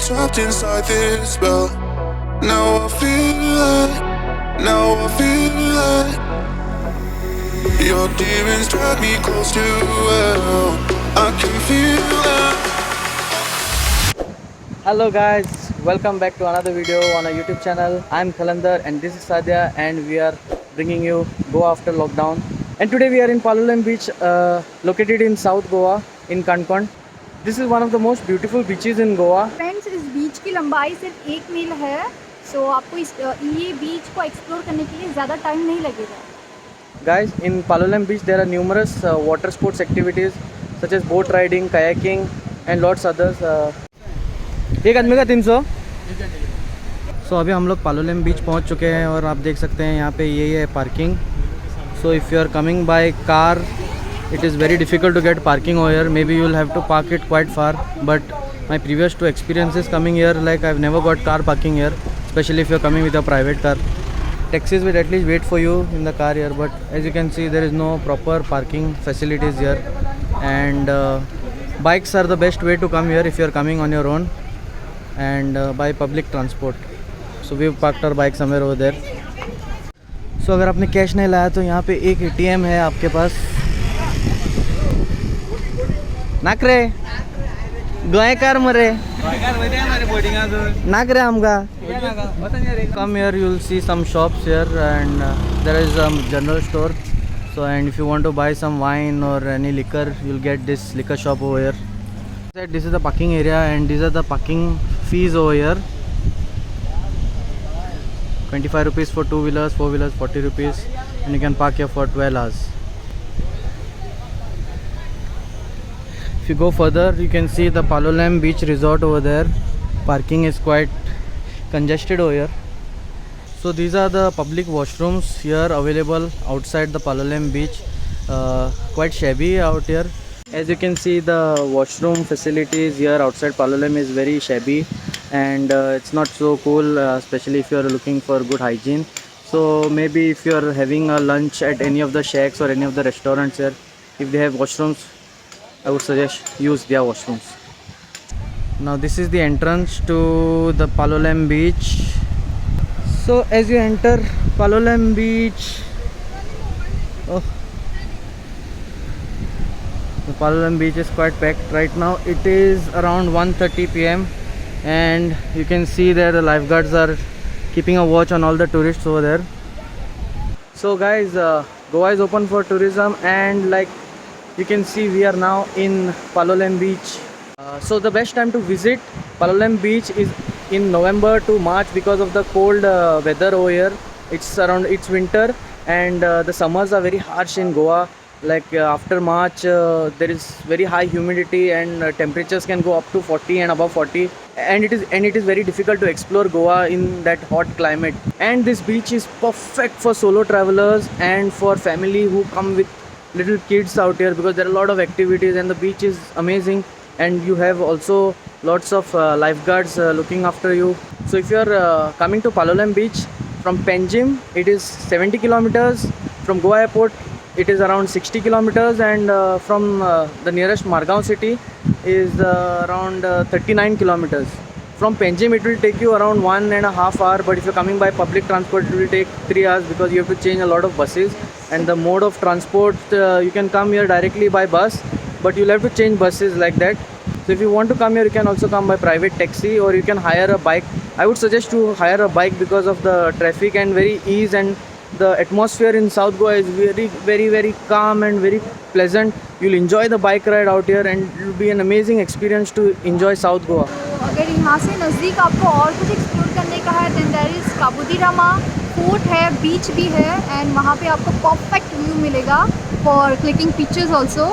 trapped inside this spell. Now I feel it, now I feel it. Your demons drag me close to hell. I can feel it. Hello guys, welcome back to another video on our YouTube channel. I'm Khalandar and this is Sadia, and we are bringing you Goa after lockdown. And today we are in Palolem beach, located in South Goa in Kankan. This is one of the most beautiful beaches in Goa. Friends, इस बीच की लंबाई सिर्फ 1 मील है, सो आपको ये बीच को explore करने के लिए ज़्यादा टाइम नहीं लगेगा. Guys, in Palolem beach there are numerous water sports activities such as boat riding, kayaking and lots others. एक आदमी का 300. सो अभी हम लोग पालोलेम बीच पहुंच चुके हैं और आप देख सकते हैं यहाँ पे ये है parking. So if you are coming by car, it is very difficult to get parking over here. Maybe you will have to park it quite far, but my previous two experiences coming here, like I've never got car parking here, especially if you're coming with a private car. Taxis will at least wait for you in the car here, but as you can see there is no proper parking facilities here, and bikes are the best way to come here if you're coming on your own and by public transport. So we've parked our bike somewhere over there. So अगर आपने cash नहीं लाया तो यहाँ पे एक ATM है आपके पास. नाकरे गोयकार मरे नाकरे आमगा. Come here, you will see some shops here, and there is a general store. So and if you want to buy some wine or any liquor, you'll get this liquor shop over here. This is the parking area and these are the parking fees over here. 25 rupees for 2-wheelers, 4-wheelers 40 rupees, and you can park here for 12 hours. If you go further, you can see the Palolem beach resort over there. Parking is quite congested over here. So these are the public washrooms here available outside the Palolem beach. Quite shabby out here. As you can see, the washroom facilities here outside Palolem is very shabby, and it's not so cool, especially if you are looking for good hygiene. So maybe if you are having a lunch at any of the shacks or any of the restaurants here, if they have washrooms, I would suggest use their washrooms. Now this is the entrance to the Palolem beach. So as you enter Palolem beach, the Palolem beach is quite packed right now. It is around 1:30 p.m. and you can see there the lifeguards are keeping a watch on all the tourists over there. So guys, Goa is open for tourism, and like you can see we are now in Palolem beach. So the best time to visit Palolem beach is in November to March because of the cold weather over here. It's winter, and the summers are very harsh in Goa. Like after March there is very high humidity, and temperatures can go up to 40 and above 40, and it is very difficult to explore Goa in that hot climate. And this beach is perfect for solo travelers and for family who come with little kids out here, because there are a lot of activities and the beach is amazing, and you have also lots of lifeguards looking after you. So if you are coming to Palolem beach from Panjim, it is 70 kilometers. From Goa airport it is around 60 kilometers, and from the nearest Margao city is around 39 kilometers. From Panjim it will take you around 1.5 hours, but if you're coming by public transport it will take 3 hours, because you have to change a lot of buses. And the mode of transport, you can come here directly by bus, but you'll have to change buses like that. So if you want to come here, you can also come by private taxi, or you can hire a bike. I would suggest to hire a bike because of the traffic and very ease, and the atmosphere in South Goa is very calm and very pleasant. You'll enjoy the bike ride out here, and it will be an amazing experience to enjoy South Goa. अगर यहाँ से नज़दीक आपको और कुछ explore करने का है, देन देयर इज़ काबूदीरामा फोर्ट है, बीच भी है, एंड वहाँ पे आपको परफेक्ट व्यू मिलेगा फॉर क्लिकिंग पिक्चर्स ऑल्सो.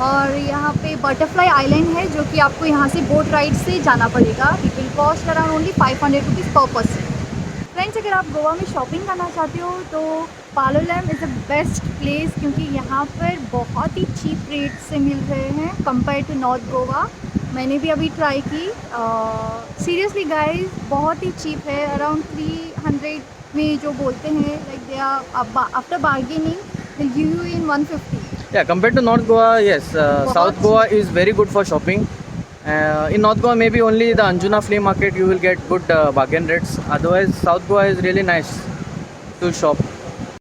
और यहाँ पे बटरफ्लाई आइलैंड है, जो कि आपको यहाँ से बोट राइड से जाना पड़ेगा. It will cost around only 500 rupees पर पर्सन. फ्रेंड्स, अगर आप गोवा में शॉपिंग करना चाहते हो तो Palolem is the best place, क्योंकि यहाँ पर बहुत ही चीप रेट से मिल रहे हैं कंपेयर टू नॉर्थ गोवा. मैंने भी अभी ट्राई की. सीरियसली गाइस, बहुत ही चीप है. अराउंड 300 में जो बोलते हैं, like they are after bargaining will give you in 150. Yeah, compared to North Goa, yes, South Goa is very good for shopping. In North Goa, maybe only the Anjuna flea market you will get good bargain rates. Otherwise, South Goa is really nice to shop.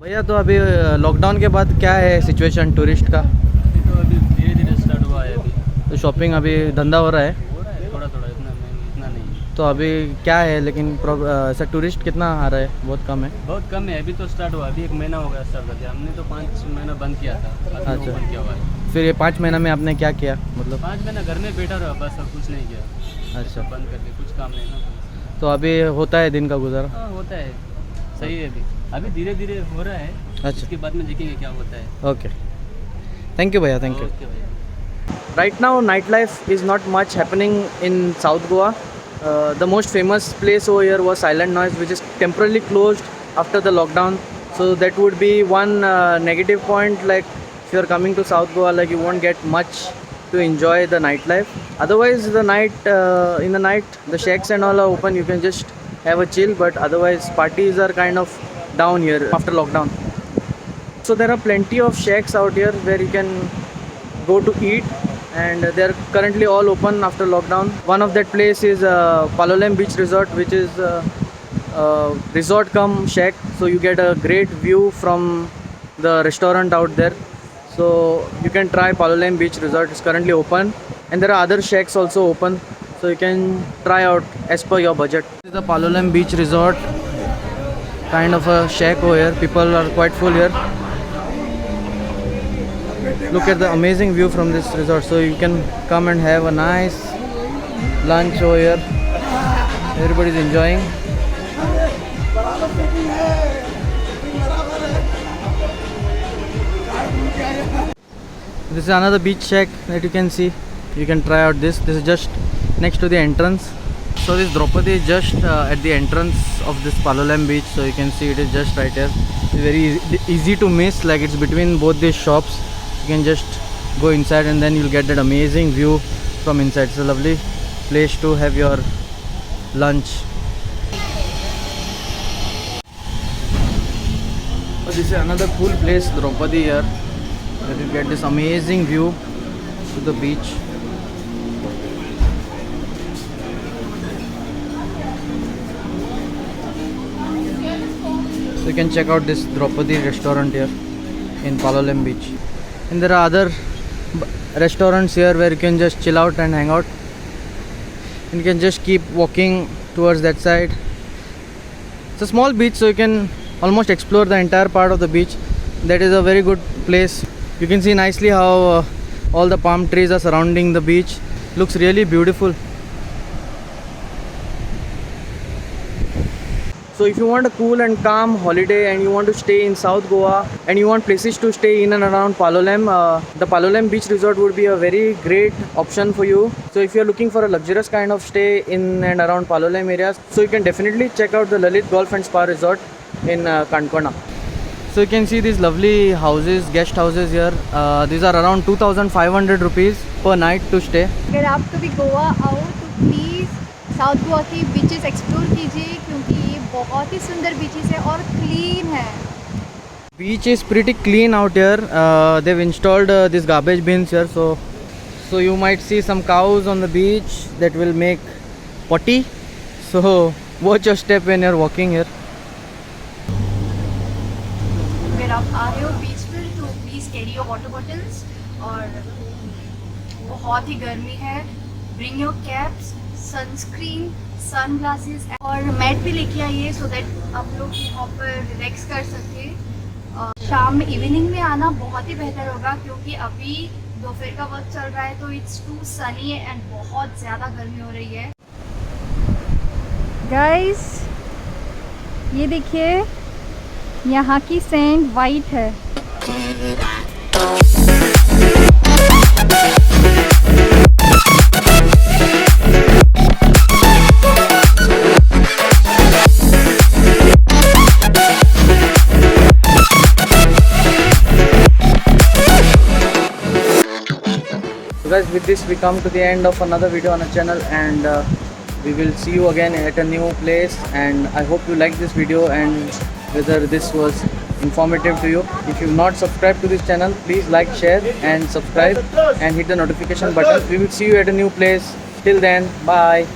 भैया तो अभी lockdown के बाद क्या है situation tourist का? अभी तो अभी धीरे धीरे स्टार्ट हुआ है अभी। तो शॉपिंग अभी धंधा हो रहा है थोड़ा थोड़ा इतना नहीं। तो अभी क्या है लेकिन ऐसा टूरिस्ट कितना आ रहा है? बहुत कम है। बहुत कम है, अभी तो स्टार्ट हुआ, अभी 1 महीना हो गया स्टार्ट कर दिया हमने, तो 5 महीना बंद किया था। अच्छा। बंद किया हुआ है। फिर ये 5 महीना में आपने क्या किया मतलब? 5 महीना घर में बैठा रहा बस, और कुछ नहीं किया। अच्छा। बंद करके कुछ काम नहीं ना। तो अभी होता है दिन का गुजारा? हाँ होता है, सही है। अभी धीरे धीरे हो रहा है। अच्छा। उसके बाद में देखेंगे क्या होता है। ओके, थैंक यू भैया, थैंक यू. ओके भैया। Right now, nightlife is not much happening in South Goa. The most famous place over here was Silent Noise, which is temporarily closed after the lockdown. So that would be one negative point. Like if you're coming to South Goa, like you won't get much to enjoy the nightlife. Otherwise, the night in the night, the shacks and all are open. You can just have a chill. But otherwise, parties are kind of down here after lockdown. So there are plenty of shacks out here where you can go to eat. And they're currently all open after lockdown. One of that place is Palolem Beach Resort, which is resort cum shack. So you get a great view from the restaurant out there. So you can try Palolem Beach Resort. It's currently open, and there are other shacks also open. So you can try out as per your budget. This is the Palolem Beach Resort, kind of a shack over here. People are quite full here. Look at the amazing view from this resort. So you can come and have a nice lunch over here. Everybody's enjoying. This is another beach shack that you can see. You can try out this. This is just next to the entrance. So this Draupadi is just at the entrance of this Palolem beach. So you can see it is just right here. It's very easy to miss. Like it's between both these shops. You can just go inside and then you'll get that amazing view from inside. It's a lovely place to have your lunch. So this is another cool place, Draupadi here, where you get this amazing view to the beach. So you can check out this Draupadi restaurant here in Palolem beach. And there are other restaurants here where you can just chill out and hang out. And you can just keep walking towards that side. It's a small beach, so you can almost explore the entire part of the beach. That is a very good place. You can see nicely how all the palm trees are surrounding the beach. Looks really beautiful. So if you want a cool and calm holiday and you want to stay in South Goa and you want places to stay in and around Palolem, the Palolem Beach Resort would be a very great option for you. So if you're looking for a luxurious kind of stay in and around Palolem areas, so you can definitely check out the Lalit Golf and Spa Resort in Kankona. So you can see these lovely houses, guest houses here. These are around 2,500 rupees per night to stay. अगर आप कभी गोवा आओ तो please south Goa की beaches explore कीजिए, क्योंकि ये बहुत ही सुंदर बीचेस है और क्लीन है. Beach is pretty clean out here. They've installed these garbage bins here, so you might see some cows on the beach that will make potty. So watch your step when you're walking here. अगर आप आ रहे हो beach पर तो please carry your water bottles, और बहुत ही गर्मी है. Bring your caps, sunscreen, sun glasses और मैट भी लेके आइए, सो दैट आप लोग यहाँ पर रिलैक्स कर सके. शाम में इवनिंग में आना बहुत ही बेहतर होगा, क्योंकि अभी दोपहर का वक्त चल रहा है तो इट्स टू सनी एंड बहुत ज़्यादा गर्मी हो रही है. गाइस ये देखिए, यहाँ की सैंड वाइट है. So guys, with this we come to the end of another video on our channel, and we will see you again at a new place. And I hope you like this video, and whether this was informative to you. If you've not subscribed to this channel, please like, share and subscribe and hit the notification button. We will see you at a new place. Till then, bye.